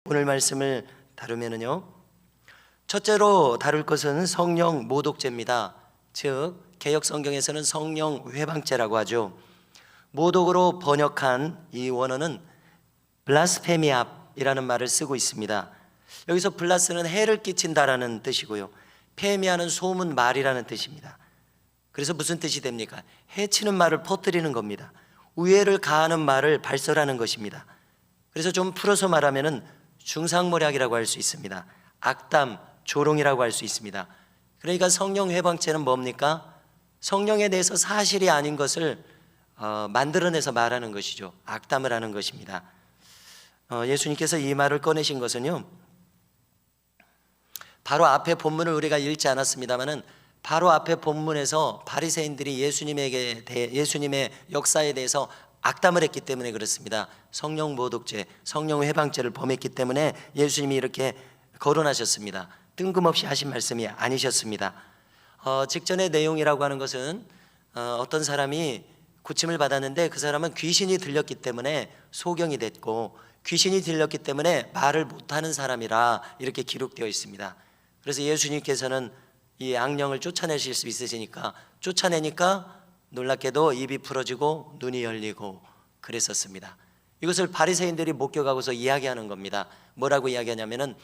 오늘 말씀을 다루면은요, 첫째로 다룰 것은 성령 모독죄입니다. 즉 개역 성경에서는 성령 회방죄라고 하죠. 모독으로 번역한 이 원어는 블라스페미아이라는 말을 쓰고 있습니다. 여기서 블라스는 해를 끼친다라는 뜻이고요, 페미아는 소문 말이라는 뜻입니다. 그래서 무슨 뜻이 됩니까? 해치는 말을 퍼뜨리는 겁니다. 우애를 가하는 말을 발설하는 것입니다. 그래서 좀 풀어서 말하면은 중상모략이라고 할 수 있습니다. 악담, 조롱이라고 할 수 있습니다. 그러니까 성령 회방죄는 뭡니까? 성령에 대해서 사실이 아닌 것을 만들어내서 말하는 것이죠. 악담을 하는 것입니다. 예수님께서 이 말을 꺼내신 것은요, 바로 앞에 본문을 우리가 읽지 않았습니다마는 바로 앞에 본문에서 바리새인들이 예수님의 역사에 대해서 악담을 했기 때문에 그렇습니다. 성령 모독죄, 성령 회방죄를 범했기 때문에 예수님이 이렇게 거론하셨습니다. 뜬금없이 하신 말씀이 아니셨습니다. 직전의 내용이라고 하는 것은 어떤 사람이 고침을 받았는데 그 사람은 귀신이 들렸기 때문에 소경이 됐고, 귀신이 들렸기 때문에 말을 못하는 사람이라 이렇게 기록되어 있습니다. 그래서 예수님께서는 이 악령을 쫓아내실 수 있으시니까 쫓아내니까 놀랍게도 입이 풀어지고 눈이 열리고 그랬었습니다. 이것을 바리새인들이 목격하고서 이야기하는 겁니다. 뭐라고 이야기하냐면은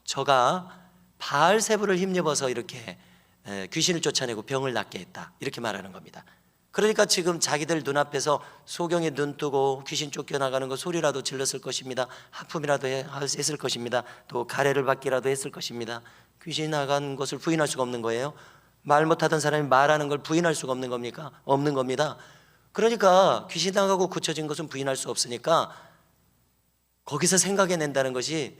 저가 바알세불을 힘입어서 이렇게 귀신을 쫓아내고 병을 낫게 했다, 이렇게 말하는 겁니다. 그러니까 지금 자기들 눈앞에서 소경이 눈 뜨고 귀신 쫓겨나가는 거 소리라도 질렀을 것입니다. 하품이라도 했을 것입니다. 또 가래를 받기라도 했을 것입니다. 귀신 나간 것을 부인할 수가 없는 거예요. 말 못하던 사람이 말하는 걸 부인할 수가 없는 겁니까? 없는 겁니다. 그러니까 귀신 나가고 고쳐진 것은 부인할 수 없으니까 거기서 생각해낸다는 것이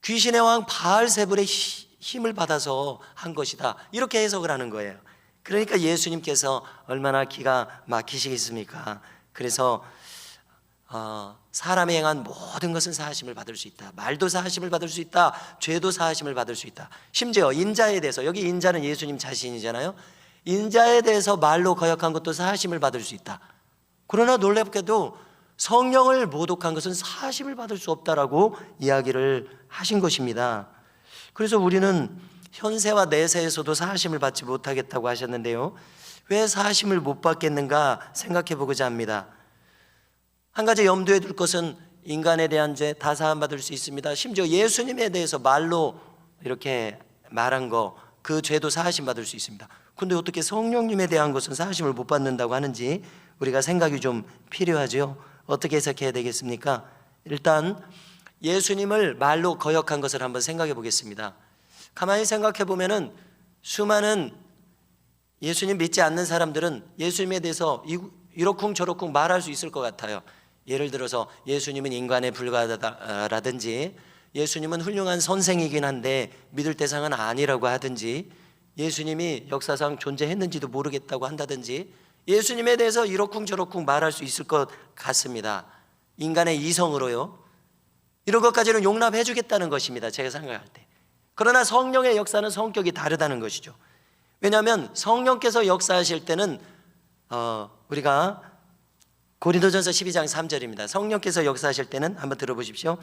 귀신의 왕 바알세불의 힘을 받아서 한 것이다, 이렇게 해석을 하는 거예요. 그러니까 예수님께서 얼마나 기가 막히시겠습니까? 그래서 사람이 행한 모든 것은 사하심을 받을 수 있다. 말도 사하심을 받을 수 있다. 죄도 사하심을 받을 수 있다. 심지어 인자에 대해서, 여기 인자는 예수님 자신이잖아요. 인자에 대해서 말로 거역한 것도 사하심을 받을 수 있다. 그러나 놀랍게도 성령을 모독한 것은 사하심을 받을 수 없다라고 이야기를 하신 것입니다. 그래서 우리는 현세와 내세에서도 사하심을 받지 못하겠다고 하셨는데요, 왜 사하심을 못 받겠는가 생각해 보고자 합니다. 한 가지 염두에 둘 것은 인간에 대한 죄 다 사함받을 수 있습니다. 심지어 예수님에 대해서 말로 이렇게 말한 거, 그 죄도 사하심 받을 수 있습니다. 근데 어떻게 성령님에 대한 것은 사하심을 못 받는다고 하는지 우리가 생각이 좀 필요하죠. 어떻게 해석해야 되겠습니까? 일단 예수님을 말로 거역한 것을 한번 생각해 보겠습니다. 가만히 생각해 보면은 수많은 예수님 믿지 않는 사람들은 예수님에 대해서 이러쿵 저러쿵 말할 수 있을 것 같아요. 예를 들어서 예수님은 인간에 불과하다라든지, 예수님은 훌륭한 선생이긴 한데 믿을 대상은 아니라고 하든지, 예수님이 역사상 존재했는지도 모르겠다고 한다든지, 예수님에 대해서 이러쿵 저러쿵 말할 수 있을 것 같습니다. 인간의 이성으로요. 이런 것까지는 용납해 주겠다는 것입니다, 제가 생각할 때. 그러나 성령의 역사는 성격이 다르다는 것이죠. 왜냐하면 성령께서 역사하실 때는 우리가 고린도전서 12장 3절입니다. 성령께서 역사하실 때는 한번 들어보십시오.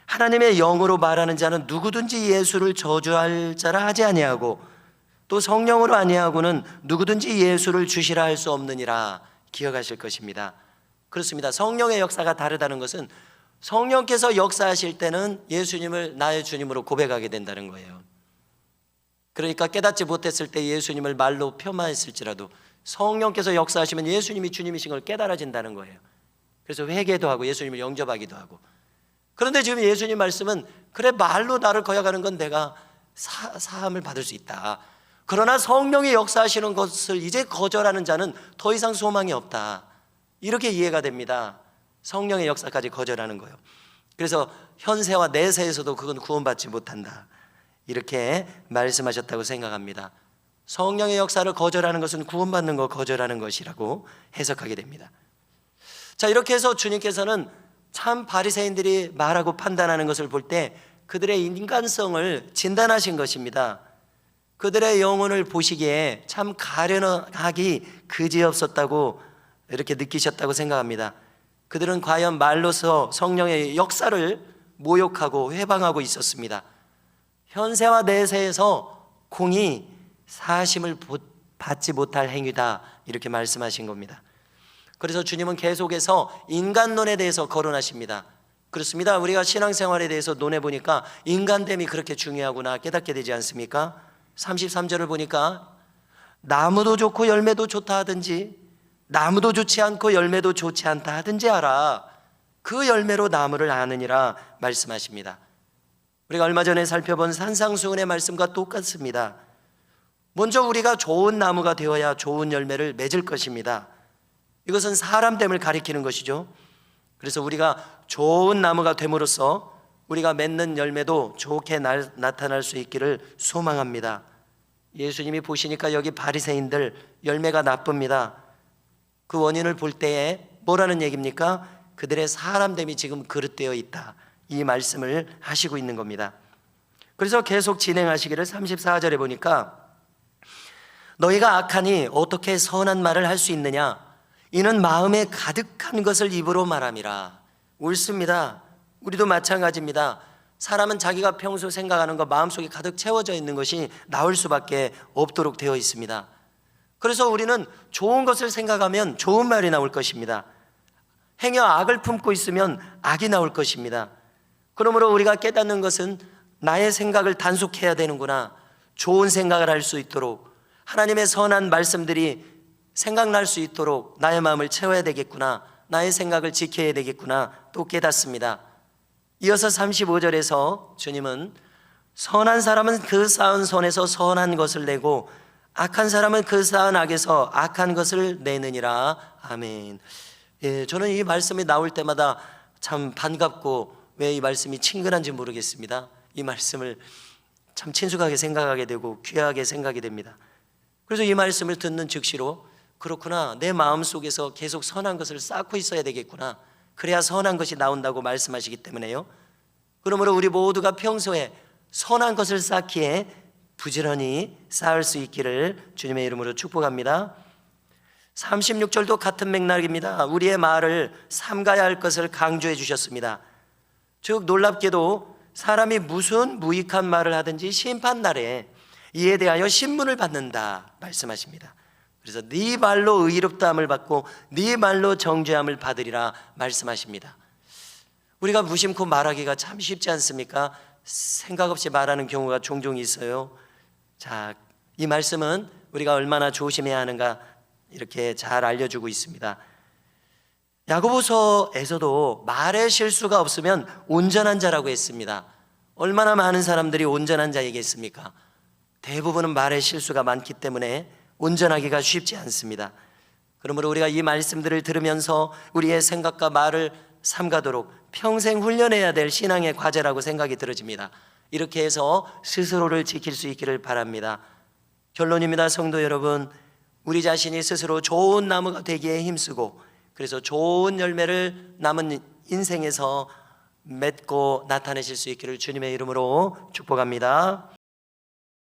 하나님의 영으로 말하는 자는 누구든지 예수를 저주할 자라 하지 아니하고, 또 성령으로 아니하고는 누구든지 예수를 주시라 할 수 없느니라, 기억하실 것입니다. 그렇습니다. 성령의 역사가 다르다는 것은 성령께서 역사하실 때는 예수님을 나의 주님으로 고백하게 된다는 거예요. 그러니까 깨닫지 못했을 때 예수님을 말로 폄하했을지라도 성령께서 역사하시면 예수님이 주님이신 걸 깨달아진다는 거예요. 그래서 회개도 하고 예수님을 영접하기도 하고. 그런데 지금 예수님 말씀은, 그래 말로 나를 거역하는 건 내가 사함을 받을 수 있다. 그러나 성령이 역사하시는 것을 이제 거절하는 자는 더 이상 소망이 없다, 이렇게 이해가 됩니다. 성령의 역사까지 거절하는 거예요. 그래서 현세와 내세에서도 그건 구원받지 못한다, 이렇게 말씀하셨다고 생각합니다. 성령의 역사를 거절하는 것은 구원받는 거 거절하는 것이라고 해석하게 됩니다. 자, 이렇게 해서 주님께서는 참 바리새인들이 말하고 판단하는 것을 볼 때 그들의 인간성을 진단하신 것입니다. 그들의 영혼을 보시기에 참 가련하기 그지없었다고 이렇게 느끼셨다고 생각합니다. 그들은 과연 말로서 성령의 역사를 모욕하고 회방하고 있었습니다. 현세와 내세에서 공이 사심을 받지 못할 행위다, 이렇게 말씀하신 겁니다. 그래서 주님은 계속해서 인간론에 대해서 거론하십니다. 그렇습니다. 우리가 신앙생활에 대해서 논해보니까 인간됨이 그렇게 중요하구나 깨닫게 되지 않습니까? 33절을 보니까 나무도 좋고 열매도 좋다 하든지 나무도 좋지 않고 열매도 좋지 않다 하든지 알아. 그 열매로 나무를 아느니라 말씀하십니다. 우리가 얼마 전에 살펴본 산상수훈의 말씀과 똑같습니다. 먼저 우리가 좋은 나무가 되어야 좋은 열매를 맺을 것입니다. 이것은 사람됨을 가리키는 것이죠. 그래서 우리가 좋은 나무가 됨으로써 우리가 맺는 열매도 좋게 나타날 수 있기를 소망합니다. 예수님이 보시니까 여기 바리새인들 열매가 나쁩니다. 그 원인을 볼 때에 뭐라는 얘기입니까? 그들의 사람됨이 지금 그릇되어 있다, 이 말씀을 하시고 있는 겁니다. 그래서 계속 진행하시기를 34절에 보니까 너희가 악하니 어떻게 선한 말을 할 수 있느냐? 이는 마음에 가득한 것을 입으로 말함이라. 옳습니다. 우리도 마찬가지입니다. 사람은 자기가 평소 생각하는 것, 마음속에 가득 채워져 있는 것이 나올 수밖에 없도록 되어 있습니다. 그래서 우리는 좋은 것을 생각하면 좋은 말이 나올 것입니다. 행여 악을 품고 있으면 악이 나올 것입니다. 그러므로 우리가 깨닫는 것은 나의 생각을 단속해야 되는구나, 좋은 생각을 할 수 있도록 하나님의 선한 말씀들이 생각날 수 있도록 나의 마음을 채워야 되겠구나, 나의 생각을 지켜야 되겠구나 또 깨닫습니다. 이어서 35절에서 주님은 선한 사람은 그 쌓은 손에서 선한 것을 내고 악한 사람은 그 쌓은 악에서 악한 것을 내느니라. 아멘. 저는 이 말씀이 나올 때마다 참 반갑고 왜 이 말씀이 친근한지 모르겠습니다. 이 말씀을 참 친숙하게 생각하게 되고 귀하게 생각이 됩니다. 그래서 이 말씀을 듣는 즉시로 그렇구나, 내 마음속에서 계속 선한 것을 쌓고 있어야 되겠구나, 그래야 선한 것이 나온다고 말씀하시기 때문에요. 그러므로 우리 모두가 평소에 선한 것을 쌓기에 부지런히 쌓을 수 있기를 주님의 이름으로 축복합니다. 36절도 같은 맥락입니다. 우리의 말을 삼가야 할 것을 강조해 주셨습니다. 즉 놀랍게도 사람이 무슨 무익한 말을 하든지 심판날에 이에 대하여 신문을 받는다 말씀하십니다. 그래서 네 말로 의롭다함을 받고 네 말로 정죄함을 받으리라 말씀하십니다. 우리가 무심코 말하기가 참 쉽지 않습니까? 생각 없이 말하는 경우가 종종 있어요. 자, 이 말씀은 우리가 얼마나 조심해야 하는가 이렇게 잘 알려주고 있습니다. 야고보서에서도 말의 실수가 없으면 온전한 자라고 했습니다. 얼마나 많은 사람들이 온전한 자이겠습니까? 대부분은 말의 실수가 많기 때문에 온전하기가 쉽지 않습니다. 그러므로 우리가 이 말씀들을 들으면서 우리의 생각과 말을 삼가도록 평생 훈련해야 될 신앙의 과제라고 생각이 들어집니다. 이렇게 해서 스스로를 지킬 수 있기를 바랍니다. 결론입니다. 성도 여러분, 우리 자신이 스스로 좋은 나무가 되기에 힘쓰고 그래서 좋은 열매를 남은 인생에서 맺고 나타내실 수 있기를 주님의 이름으로 축복합니다.